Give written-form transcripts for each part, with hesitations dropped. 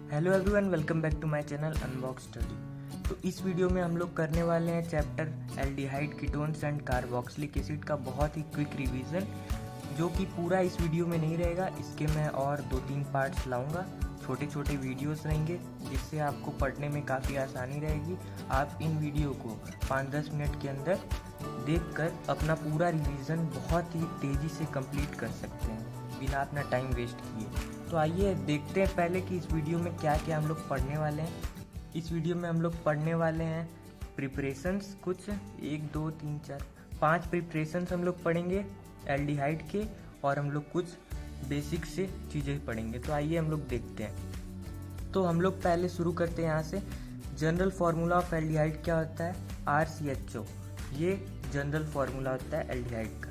Hello everyone, welcome back to my channel unbox study. तो इस video में हम लोग करने वाले हैं chapter aldehyde ketones and carboxylic acid का बहुत ही क्विक रिवीजन, जो कि पूरा इस वीडियो में नहीं रहेगा। इसके मैं और 2-3 पार्ट्स लाऊंगा, छोटे छोटे वीडियोस रहेंगे, जिससे आपको पढ़ने में काफ़ी आसानी रहेगी। आप इन वीडियो को 5-10 मिनट के अंदर देखकर अपना पूरा रिवीजन बहुत ही तेज़ी से कंप्लीट कर सकते हैं बिना अपना टाइम वेस्ट किए। तो आइए देखते हैं पहले कि इस वीडियो में क्या क्या हम लोग पढ़ने वाले हैं। इस वीडियो में हम लोग पढ़ने वाले हैं प्रिपरेशंस, कुछ 1 2 3 4 5 प्रिपरेशंस हम लोग पढ़ेंगे एल्डिहाइड के, और हम लोग कुछ बेसिक से चीज़ें पढ़ेंगे। तो आइए हम लोग देखते हैं। तो हम लोग पहले शुरू करते हैं यहाँ से। जनरल फार्मूला ऑफ एल्डिहाइड क्या होता है? RCHO। ये जनरल फार्मूला होता है एल्डिहाइड का।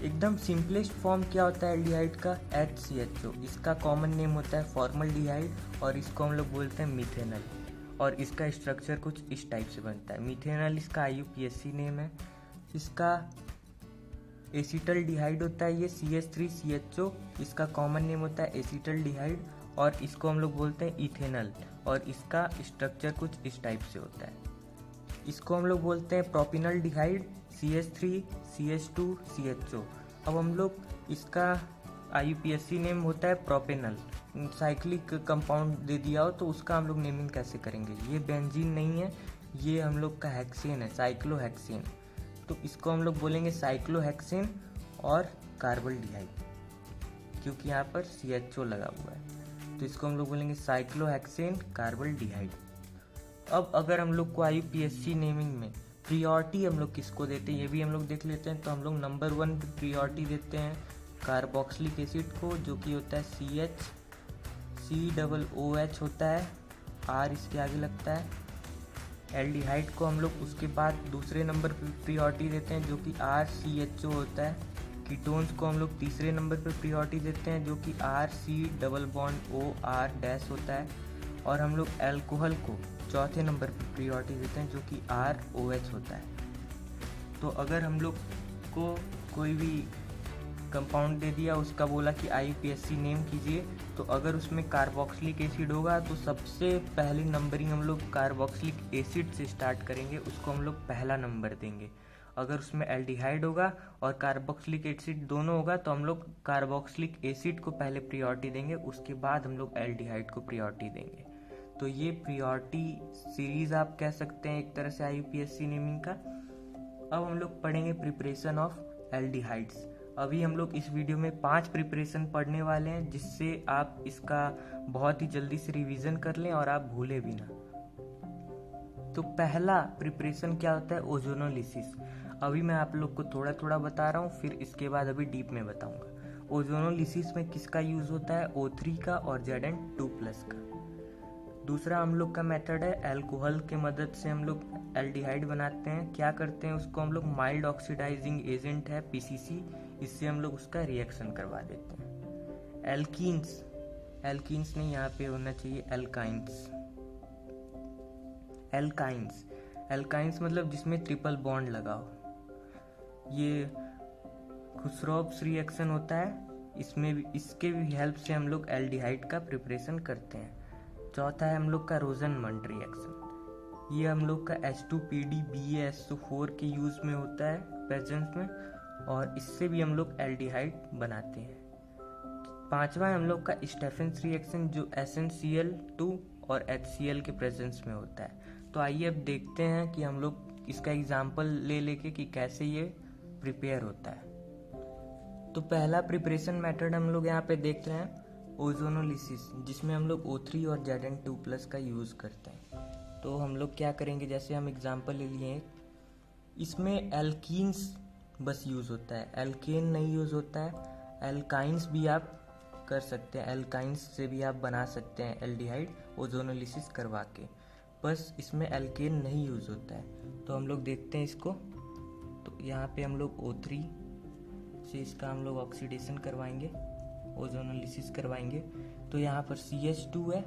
एकदम सिंपलेस्ट फॉर्म क्या होता है एल्डिहाइड का? HCHO। इसका कॉमन नेम होता है फॉर्मल्डिहाइड, और इसको हम लोग बोलते हैं मिथेनल, और इसका स्ट्रक्चर कुछ इस टाइप से बनता है। मिथेनल इसका IUPAC नेम है। इसका एसिटल्डिहाइड होता है ये CH3CHO, इसका कॉमन नेम होता है एसिटल्डिहाइड, और इसको हम लोग बोलते हैं इथेनल, और इसका स्ट्रक्चर कुछ इस टाइप से होता है। इसको हम लोग बोलते हैं प्रोपिनल्डिहाइड CH3CH2CHO। अब हम लोग इसका IUPAC नेम होता है प्रोपेनल। साइक्लिक कंपाउंड दे दिया हो तो उसका हम लोग नेमिंग कैसे करेंगे? ये बेंजीन नहीं है, ये हम लोग का हेक्सेन है, साइक्लोहेक्सेन। तो इसको हम लोग बोलेंगे साइक्लोहेक्सेन और कार्बल्डिहाइड, क्योंकि यहाँ पर CHO लगा हुआ है, तो इसको हम लोग बोलेंगे साइक्लोहेक्सेन कार्बल्डिहाइड। अब अगर हम लोग को IUPAC नेमिंग में प्रियोरिटी हम लोग किसको देते हैं ये भी हम लोग देख लेते हैं। तो हम लोग नंबर 1 पे प्रियोरिटी देते हैं कार्बोक्सिलिक एसिड को, जो कि होता है CHCOOH होता है, R इसके आगे लगता है। एल्डिहाइड को हम लोग उसके बाद दूसरे नंबर पे प्रियोरिटी देते हैं, जो कि RCHO होता है। कीटोन्स को हम लोग तीसरे नंबर पे प्रियोरिटी देते हैं, जो कि RC_OR- होता है। और हम लोग अल्कोहल को चौथे नंबर पर प्रियोरिटी देते हैं, जो कि ROH होता है। तो अगर हम लोग को कोई भी कंपाउंड दे दिया, उसका बोला कि IUPAC नेम कीजिए, तो अगर उसमें कार्बोक्सिलिक एसिड होगा तो सबसे पहली नंबरिंग हम लोग कार्बोक्सिलिक एसिड से स्टार्ट करेंगे, उसको हम लोग पहला नंबर देंगे। अगर उसमें एल्डिहाइड होगा और कार्बोक्सिलिक एसिड दोनों होगा तो हम लोग कार्बोक्सिलिक एसिड को पहले प्रियोरिटी देंगे, उसके बाद हम लोग एल्डिहाइड को प्रियोरिटी देंगे। तो ये प्रियोरिटी सीरीज आप कह सकते हैं एक तरह से IUPAC नेमिंग का। अब हम लोग पढ़ेंगे प्रिपरेशन ऑफ एल्डिहाइड्स। अभी हम लोग इस वीडियो में 5 प्रिपरेशन पढ़ने वाले हैं, जिससे आप इसका बहुत ही जल्दी से रिवीजन कर लें और आप भूले भी ना। तो पहला प्रिपरेशन क्या होता है? ओजोनोलिसिस। अभी मैं आप लोग को थोड़ा थोड़ा बता रहा हूँ, फिर इसके बाद अभी डीप में बताऊंगा। ओजोनोलिसिस में किसका यूज होता है? O3 का और Zn2+ का। दूसरा हम लोग का मेथड है अल्कोहल के मदद से हम लोग एल्डिहाइड बनाते हैं। क्या करते हैं? उसको हम लोग माइल्ड ऑक्सीडाइजिंग एजेंट है PCC, इससे हम लोग उसका रिएक्शन करवा देते हैं। एल्कीन्स, एल्कीन्स नहीं, यहाँ पे होना चाहिए एल्काइंस। एल्काइंस, एल्काइंस मतलब जिसमें ट्रिपल बॉन्ड लगा हो। ये खुसरोव्स रिएक्शन होता है, इसमें भी इसके भी हेल्प से हम लोग एल्डिहाइड का प्रिपरेशन करते हैं। चौथा है हम लोग का रोजनमंड रिएक्शन। ये हम लोग का H2PDBaSO4 के यूज में होता है प्रेजेंस में, और इससे भी हम लोग एल्डिहाइड बनाते हैं। पांचवा है हम लोग का स्टेफेंस रिएक्शन, जो SnCl2 और HCl के प्रेजेंस में होता है। तो आइए अब देखते हैं कि हम लोग इसका एग्जाम्पल ले लेके कि कैसे ये प्रिपेयर होता है। तो पहला प्रिपरेशन मेथड हम लोग यहाँ पे देख रहे हैं ओजोनोलिसिस, जिसमें हम लोग O3 और Zn2+ का यूज़ करते हैं। तो हम लोग क्या करेंगे, जैसे हम एग्जांपल ले लिए, इसमें एल्कीन्स बस यूज़ होता है, एल्केन नहीं यूज़ होता है। एल्काइंस भी आप कर सकते हैं, एल्काइंस से भी आप बना सकते हैं एल्डिहाइड ओजोनोलिसिस करवा के, बस इसमें एल्केन नहीं यूज़ होता है। तो हम लोग देखते हैं इसको। तो यहाँ पे हम लोग O3 से इसका हम लोग ऑक्सीडेशन करवाएंगे, ओजोनोलिसिस करवाएंगे। तो यहाँ पर CH2 है,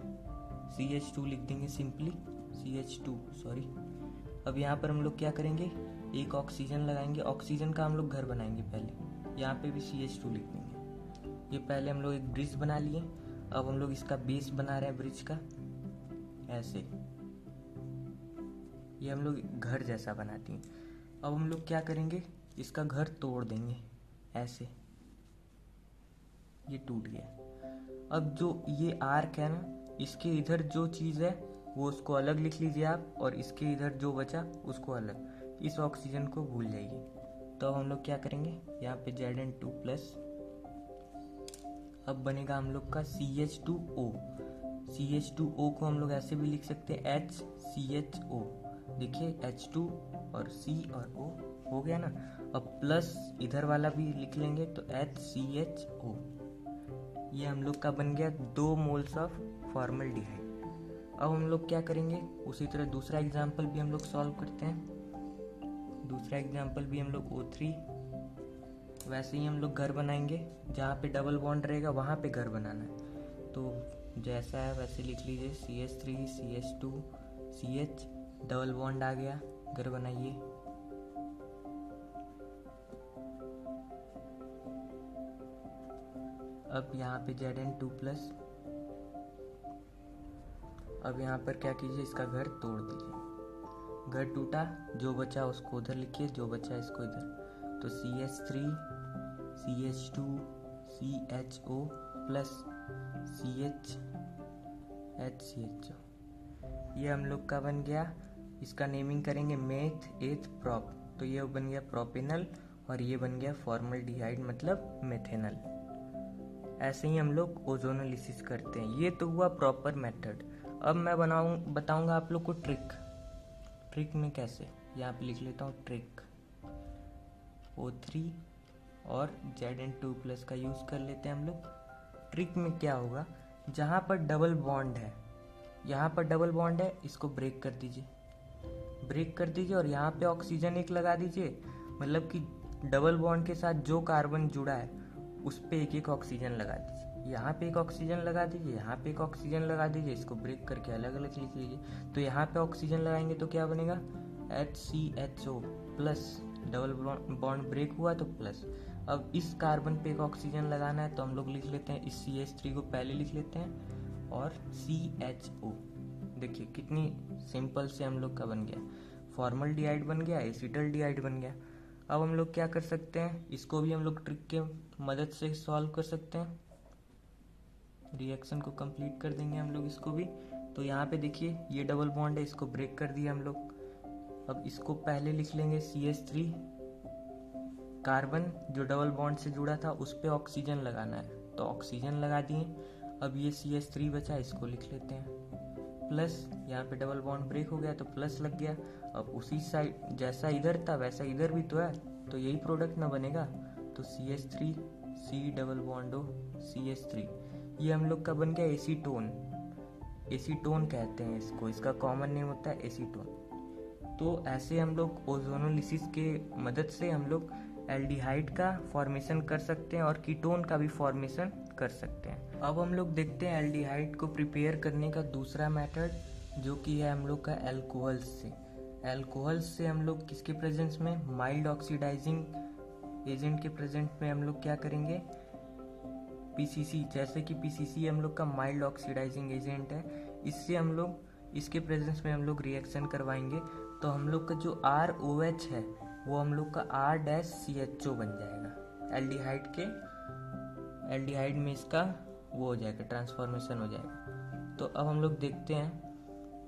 CH2 लिख देंगे सिंपली, CH2 सॉरी। अब यहाँ पर हम लोग क्या करेंगे, एक ऑक्सीजन लगाएंगे, ऑक्सीजन का हम लोग घर बनाएंगे पहले। यहाँ पे भी CH2 लिख देंगे। ये पहले हम लोग एक ब्रिज बना लिए। अब हम लोग इसका बेस बना रहे हैं ब्रिज का, ऐसे। ये हम लोग घर जैसा बनाती हैं। अब हम लोग क्या करेंगे, इसका घर तोड़ देंगे ऐसे, ये टूट गया। अब जो ये आर्क है ना, इसके इधर जो चीज़ है वो उसको अलग लिख लीजिए आप, और इसके इधर जो बचा उसको अलग। इस ऑक्सीजन को भूल जाइए। तो हम लोग क्या करेंगे, यहाँ पे Zn2+, अब बनेगा हम लोग का CH2O। CH2O को हम लोग ऐसे भी लिख सकते हैं HCHO। देखिए H2 और C और O हो गया ना। अब प्लस इधर वाला भी लिख लेंगे तो HCHO। ये हम लोग का बन गया 2 मोल्स ऑफ फॉर्मल्डिहाइड। अब हम लोग क्या करेंगे, उसी तरह दूसरा एग्जाम्पल भी हम लोग सॉल्व करते हैं। दूसरा एग्जाम्पल भी हम लोग O3, वैसे ही हम लोग घर बनाएंगे, जहाँ पे डबल बॉन्ड रहेगा वहाँ पे घर बनाना है। तो जैसा है वैसे लिख लीजिए, CH3 CH2 CH, double bond आ गया, घर बनाइए। अब यहाँ पे Zn2+, अब यहाँ पर क्या कीजिए, इसका घर तोड़ दीजिए। घर टूटा, जो बचा उसको उधर लिखिए, जो बचा इसको इधर। तो CH3 CH2 CHO plus CH HCHO, ये हम लोग का बन गया। इसका नेमिंग करेंगे मेथ एथ प्रोप, तो ये बन गया प्रोपेनल, और ये बन गया फॉर्मल्डिहाइड मतलब मेथेनल। ऐसे ही हम लोग ओजोनोलिसिस करते हैं। ये तो हुआ प्रॉपर मेथड। अब मैं बताऊंगा आप लोग को ट्रिक में कैसे। यहाँ पे लिख लेता हूँ ट्रिक। O3 और Zn2+ का यूज़ कर लेते हैं हम लोग। ट्रिक में क्या होगा, जहाँ पर डबल बॉन्ड है, यहाँ पर डबल बॉन्ड है, इसको ब्रेक कर दीजिए, ब्रेक कर दीजिए, और यहाँ पे ऑक्सीजन एक लगा दीजिए। मतलब कि डबल बॉन्ड के साथ जो कार्बन जुड़ा है उस पे एक एक ऑक्सीजन लगा दीजिए। यहाँ पे एक ऑक्सीजन लगा दीजिए, यहाँ पे एक ऑक्सीजन लगा दीजिए, इसको ब्रेक करके अलग अलग लिख लीजिए। तो यहाँ पे ऑक्सीजन लगाएंगे तो क्या बनेगा, HCHO plus, double bond break हुआ तो प्लस। अब इस कार्बन पे एक ऑक्सीजन लगाना है तो हम लोग लिख लेते हैं, इस CH3 को पहले लिख लेते हैं और CHO। देखिए कितनी सिंपल से हम लोग का बन गया, फॉर्मल्डिहाइड बन गया, एसिटल्डिहाइड बन गया। अब हम लोग क्या कर सकते हैं, इसको भी हम लोग ट्रिक के मदद से सॉल्व कर सकते हैं। रिएक्शन को कंप्लीट कर देंगे हम लोग इसको भी। तो यहाँ पे देखिए ये डबल बॉन्ड है, इसको ब्रेक कर दिया हम लोग। अब इसको पहले लिख लेंगे CH3, कार्बन जो डबल बॉन्ड से जुड़ा था उस पे ऑक्सीजन लगाना है तो ऑक्सीजन लगा दिए। अब ये CH3 बचा, इसको लिख लेते हैं प्लस, यहाँ पे डबल बॉन्ड ब्रेक हो गया तो प्लस लग गया। अब उसी साइड जैसा इधर था वैसा इधर भी तो है, तो यही प्रोडक्ट ना बनेगा। तो CH3 C double bond O CH3, ये हम लोग का बन गया एसीटोन। एसीटोन कहते हैं इसको, इसका कॉमन नेम होता है एसीटोन। तो ऐसे हम लोग ओजोनोलिसिस के मदद से हम लोग एल्डिहाइड का फॉर्मेशन कर सकते हैं और कीटोन का भी फॉर्मेशन कर सकते हैं। अब हम लोग देखते हैं एल्डिहाइड को प्रिपेयर करने का दूसरा मेथड, जो कि है हम लोग का एल्कोहल्स से। एल्कोहल्स से हम लोग किसके प्रेजेंस में, माइल्ड ऑक्सीडाइजिंग एजेंट के प्रेजेंट में हम लोग क्या करेंगे, PCC, जैसे कि PCC हम लोग का माइल्ड ऑक्सीडाइजिंग एजेंट है, इससे हम लोग इसके प्रेजेंस में हम लोग रिएक्शन करवाएंगे तो हम लोग का जो ROH है वो हम लोग का R-CHO बन जाएगा। एल्डिहाइड में इसका वो हो जाएगा, ट्रांसफॉर्मेशन हो जाएगा। तो अब हम लोग देखते हैं,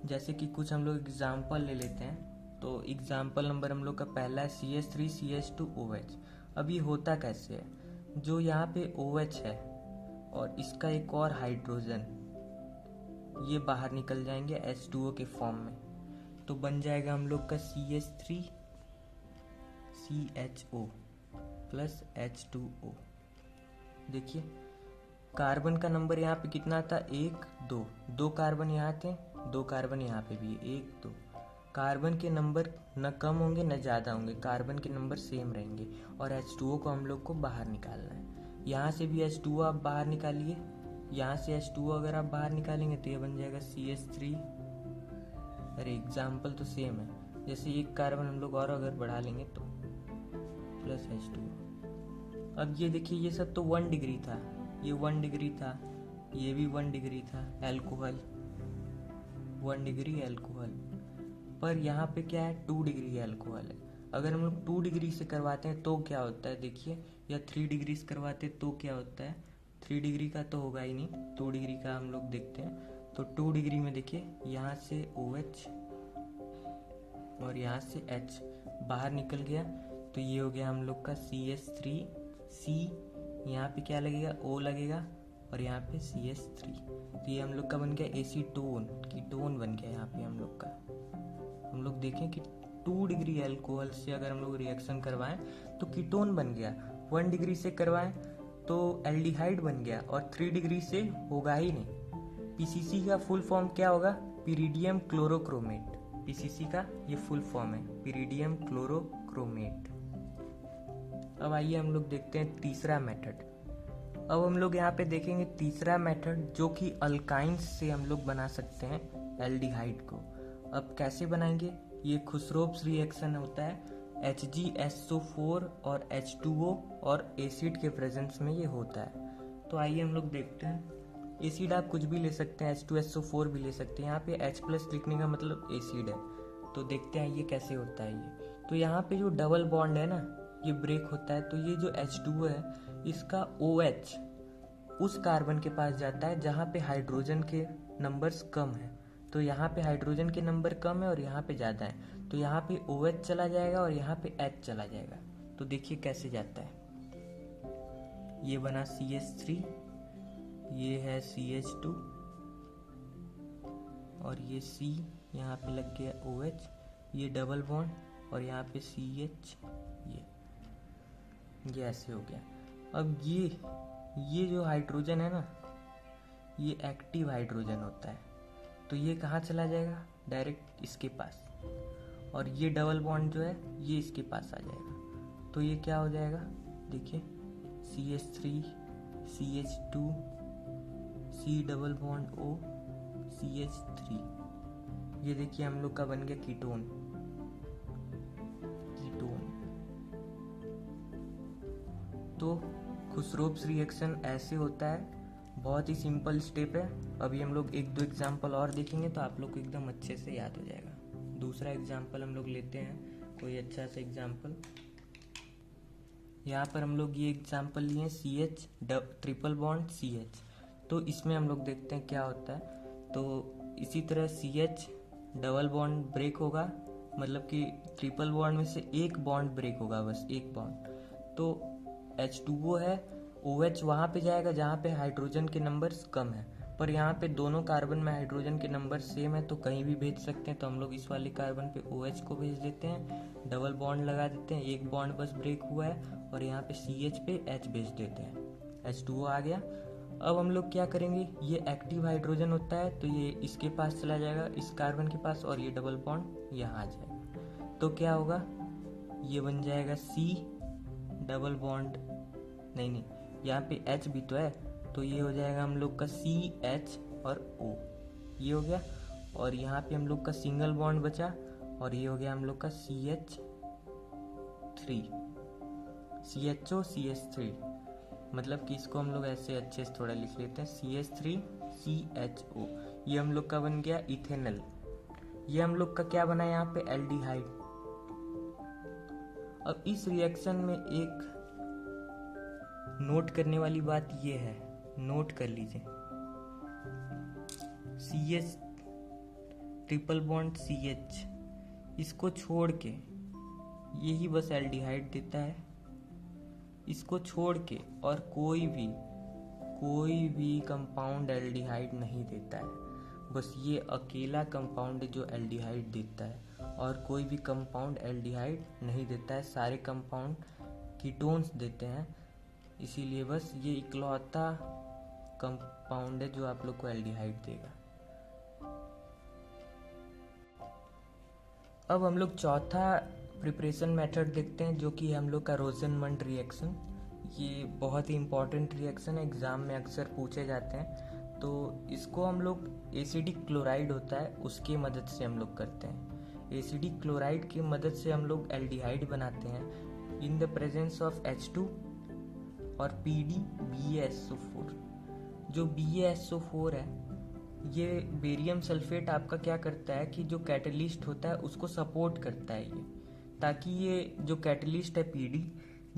जैसे कि कुछ हम लोग एग्जाम्पल ले लेते हैं। तो एग्जाम्पल नंबर हम लोग का पहला है CH3 CH2OH। अब ये होता कैसे है, जो यहाँ पे OH है और इसका एक और हाइड्रोजन, ये बाहर निकल जाएंगे H2O के फॉर्म में, तो बन जाएगा हम लोग का CH3 CHO प्लस H2O। देखिए कार्बन का नंबर यहाँ पे कितना था, 1 2, 2 कार्बन यहाँ थे, 2 कार्बन यहाँ पे भी, 1 2। कार्बन के नंबर न कम होंगे न ज़्यादा होंगे, कार्बन के नंबर सेम रहेंगे। और H2O को हम लोग को बाहर निकालना है। यहाँ से भी H2O आप बाहर निकालिए, यहाँ से H2O अगर आप बाहर निकालेंगे तो ये बन जाएगा CH3। अरे एग्जाम्पल तो सेम है, जैसे एक कार्बन हम लोग और अगर बढ़ा लेंगे तो प्लस H2O। अब ये देखिए ये सब तो 1 डिग्री था, ये 1 डिग्री था, ये भी 1 डिग्री था, एल्कोहल 1 डिग्री एल्कोहल। पर यहाँ पे क्या है, 2 डिग्री एल्कोहल है। अगर हम लोग 2 डिग्री से करवाते हैं तो क्या होता है देखिए, या 3 डिग्री से करवाते हैं तो क्या होता है। 3 डिग्री का तो होगा ही नहीं, 2 डिग्री का हम लोग देखते हैं। तो 2 डिग्री में देखिए, यहाँ से OH और यहाँ से H बाहर निकल गया, तो ये हो गया हम लोग का CH3C। यहाँ पे क्या लगेगा, O लगेगा और यहाँ पे CH3। तो ये हम लोग का बन गया एसीटोन, कीटोन बन गया यहाँ पे हम लोग का। हम लोग देखें कि 2 डिग्री अल्कोहल से अगर हम लोग रिएक्शन करवाएं तो कीटोन बन गया, 1 डिग्री से करवाएं तो एल्डिहाइड बन गया, और 3 डिग्री से होगा ही नहीं। पीसीसी का फुल फॉर्म क्या होगा, पिरिडियम क्लोरोक्रोमेट। पीसीसी का ये फुल फॉर्म है, पिरिडियम क्लोरोक्रोमेट। अब आइए हम लोग देखते हैं तीसरा मेथड। अब हम लोग यहाँ पे देखेंगे तीसरा मेथड, जो कि अल्काइंस से हम लोग बना सकते हैं एल्डिहाइड को। अब कैसे बनाएंगे, ये खुसरोव्स रिएक्शन होता है, HgSO4 और H2O और एसिड के प्रेजेंस में ये होता है। तो आइए हम लोग देखते हैं। एसिड आप कुछ भी ले सकते हैं, H2SO4 भी ले सकते हैं। यहाँ पे H+ लिखने का मतलब एसिड है। तो देखते हैं ये कैसे होता है ये। तो यहाँ पे जो डबल बॉन्ड है ना, ये ब्रेक होता है। तो ये जो H2O है, इसका OH उस कार्बन के पास जाता है जहाँ पे हाइड्रोजन के नंबर्स कम है। तो यहाँ पे हाइड्रोजन के नंबर कम है और यहाँ पे ज़्यादा है, तो यहाँ पे OH चला जाएगा और यहाँ पे H चला जाएगा। तो देखिए कैसे जाता है, ये बना CH3, ये है CH2 और ये C, यहाँ पे लग गया OH, ये डबल बॉन्ड और यहाँ पे CH, ये ऐसे हो गया। अब ये जो हाइड्रोजन है ना, ये एक्टिव हाइड्रोजन होता है। तो ये कहाँ चला जाएगा, डायरेक्ट इसके पास, और ये डबल बॉन्ड जो है ये इसके पास आ जाएगा। तो ये क्या हो जाएगा, देखिए CH3 CH2 C double bond O CH3, ये देखिए हम लोग का बन गया कीटोन। तो खुसरोव्स रिएक्शन ऐसे होता है, बहुत ही सिंपल स्टेप है। अभी हम लोग 1-2 एग्जाम्पल और देखेंगे तो आप लोग को एकदम अच्छे से याद हो जाएगा। दूसरा एग्जाम्पल हम लोग लेते हैं, कोई अच्छा सा एग्जाम्पल। यहाँ पर हम लोग ये एग्जाम्पल लिए CH ट्रिपल बॉन्ड CH। तो इसमें हम लोग देखते हैं क्या होता है। तो इसी तरह CH डबल बॉन्ड ब्रेक होगा, मतलब कि ट्रिपल बॉन्ड में से एक बॉन्ड ब्रेक होगा, बस एक बॉन्ड। तो H2O है, OH वहाँ पे जाएगा जहाँ पे हाइड्रोजन के नंबर्स कम है। पर यहाँ पे दोनों कार्बन में हाइड्रोजन के नंबर सेम है, तो कहीं भी भेज सकते हैं। तो हम लोग इस वाले कार्बन पे OH को भेज देते हैं, डबल बॉन्ड लगा देते हैं, एक बॉन्ड बस ब्रेक हुआ है, और यहाँ पे CH पे H भेज देते हैं, H2O आ गया। अब हम लोग क्या करेंगे, ये एक्टिव हाइड्रोजन होता है, तो ये इसके पास चला जाएगा, इस कार्बन के पास, और ये डबल बॉन्ड यहाँ आ जाएगा। तो क्या होगा, ये बन जाएगा C डबल बॉन्ड, नहीं यहाँ पे H भी तो है, तो ये हो जाएगा हम लोग का CH और O, ये हो गया। और यहाँ पे हम लोग का सिंगल बॉन्ड बचा, और ये हो गया हम लोग का CH3 CHO CH3, मतलब कि इसको हम लोग ऐसे अच्छे से थोड़ा लिख लेते हैं, CH3 CHO। ये हम लोग का बन गया इथेनॉल। ये हम लोग का क्या बना यहाँ पे, एल्डिहाइड। अब इस रिएक्शन में एक नोट करने वाली बात ये है, नोट कर लीजिए, CH ट्रिपल बॉन्ड CH, इसको छोड़ के यही बस एल्डिहाइड देता है। इसको छोड़ के और कोई भी कंपाउंड एल्डिहाइड नहीं देता है, बस ये अकेला कंपाउंड जो एल्डिहाइड देता है, और कोई भी कंपाउंड एल्डिहाइड नहीं देता है, सारे कंपाउंड कीटोन्स देते हैं। इसीलिए बस ये इकलौता कंपाउंड है जो आप लोग को एल्डिहाइड देगा। अब हम लोग चौथा प्रिपरेशन मेथड देखते हैं, जो कि हम लोग का रोज़नमंड रिएक्शन। ये बहुत ही इम्पॉर्टेंट रिएक्शन है, एग्ज़ाम में अक्सर पूछे जाते हैं। तो इसको हम लोग एसिडिक क्लोराइड होता है उसकी मदद से हम लोग करते हैं। एसिडिक क्लोराइड की मदद से हम लोग एल्डिहाइड बनाते हैं in the presence of H2 और PDBSO4। जो BaSO4 है, ये बेरियम सल्फेट आपका क्या करता है कि जो कैटलिस्ट होता है उसको सपोर्ट करता है ये, ताकि ये जो कैटलिस्ट है PD,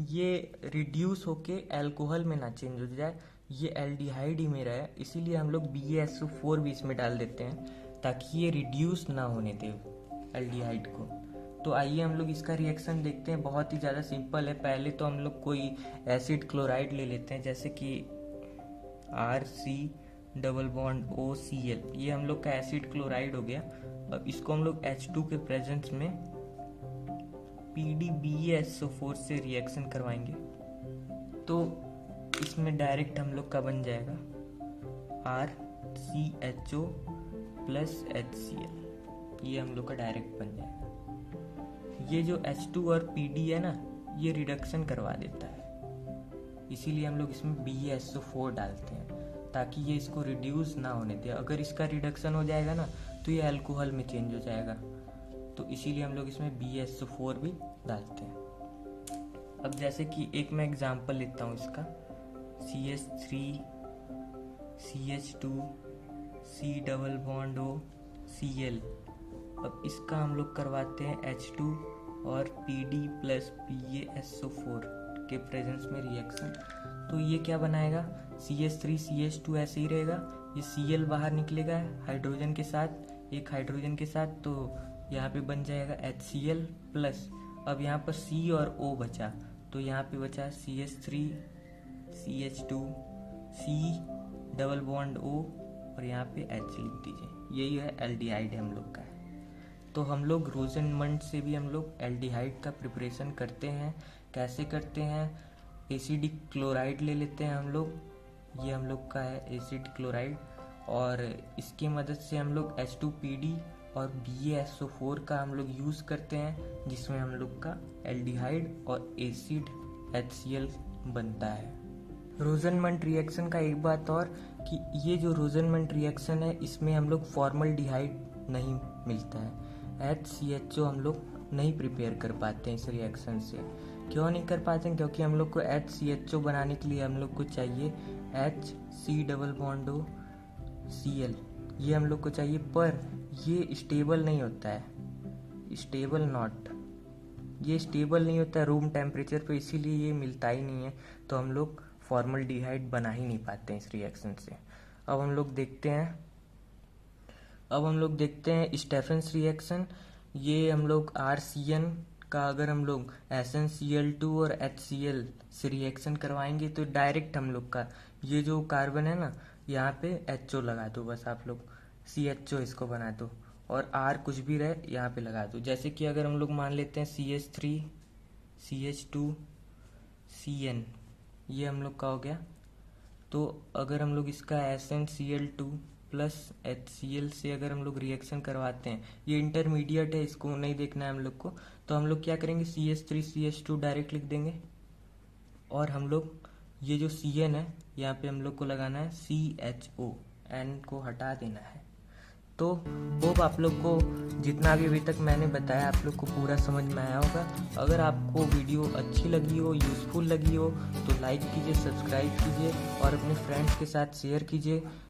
ये रिड्यूस होके अल्कोहल में ना चेंज हो जाए, ये एल्डिहाइड ही में रहे। इसीलिए हम लोग BaSO4 भी इसमें डाल देते हैं ताकि ये रिड्यूस ना होने दे एल्डिहाइड को। तो आइए हम लोग इसका रिएक्शन देखते हैं। बहुत ही ज़्यादा सिंपल है। पहले तो हम लोग कोई एसिड क्लोराइड ले लेते हैं, जैसे कि RC≡OCl, ये हम लोग का एसिड क्लोराइड हो गया। अब इसको हम लोग H2 के प्रेजेंस में PdBaSO4 से रिएक्शन करवाएंगे, तो इसमें डायरेक्ट हम लोग का बन जाएगा RCHO + HCl, ये हम लोग का डायरेक्ट बन जाएगा। ये जो H2 और PD है ना, ये रिडक्शन करवा देता है, इसीलिए हम लोग इसमें BaSO4 डालते हैं ताकि ये इसको रिड्यूस ना होने दे। अगर इसका रिडक्शन हो जाएगा ना तो ये अल्कोहल में चेंज हो जाएगा, तो इसीलिए हम लोग इसमें BaSO4 भी डालते हैं। अब जैसे कि एक मैं एग्जांपल लेता हूँ इसका, CH3 CH2 C≡OCl। अब इसका हम लोग करवाते हैं H2 और PD + BaSO4 के प्रेजेंस में रिएक्शन। तो ये क्या बनाएगा, CH3 CH2 ऐसे ही रहेगा, ये Cl बाहर निकलेगा हाइड्रोजन के साथ, एक हाइड्रोजन के साथ, तो यहाँ पे बन जाएगा HCl प्लस। अब यहाँ पर C और O बचा, तो यहाँ पे बचा CH3 CH2 C≡O और यहाँ पे H लिख दीजिए। यही है एल्डिहाइड हम लोग का है। तो हम लोग रोजेनमंड से भी हम लोग एल्डिहाइड का प्रिपरेशन करते हैं। कैसे करते हैं, एसिडिक क्लोराइड ले लेते हैं हम लोग, ये हम लोग का है एसिड क्लोराइड, और इसकी मदद से हम लोग H2PD और BaSO4 का हम लोग यूज़ करते हैं, जिसमें हम लोग का एल्डिहाइड और एसिड HCl बनता है। रोजेनमंड रिएक्शन का एक बात और कि ये जो रोजेनमंड रिएक्शन है, इसमें हम लोग फॉर्मल्डिहाइड नहीं मिलता है, HCHO हम लोग नहीं प्रिपेयर कर पाते हैं इस रिएक्शन से। क्यों नहीं कर पाते हैं, क्योंकि हम लोग को HCHO बनाने के लिए हम लोग को चाहिए HC≡OCl, ये हम लोग को चाहिए, पर ये स्टेबल नहीं होता है, ये स्टेबल नहीं होता है रूम टेम्परेचर पे, इसीलिए ये मिलता ही नहीं है। तो हम लोग फॉर्मल्डिहाइड बना ही नहीं पाते हैं इस रिएक्शन से। अब हम लोग देखते हैं स्टेफेंस रिएक्शन। ये हम लोग RCN का अगर हम लोग SnCl2 और HCl से रिएक्शन करवाएंगे, तो डायरेक्ट हम लोग का ये जो कार्बन है ना, यहाँ पे HO लगा दो, बस आप लोग CHO इसको बना दो, और R कुछ भी रहे यहाँ पे लगा दो। जैसे कि अगर हम लोग मान लेते हैं CH3 CH2 CN, ये हम लोग का हो गया। तो अगर हम लोग इसका SnCl2 + HCl से अगर हम लोग रिएक्शन करवाते हैं, ये इंटरमीडिएट है, इसको नहीं देखना है हम लोग को, तो हम लोग क्या करेंगे, CH3 CH2 डायरेक्ट लिख देंगे, और हम लोग ये जो CN है यहाँ पे हम लोग को लगाना है CHO, N को हटा देना है। तो होप आप लोग को जितना भी अभी तक मैंने बताया आप लोग को पूरा समझ में आया होगा। अगर आपको वीडियो अच्छी लगी हो, यूज़फुल लगी हो, तो लाइक कीजिए, सब्सक्राइब कीजिए और अपने फ्रेंड्स के साथ शेयर कीजिए।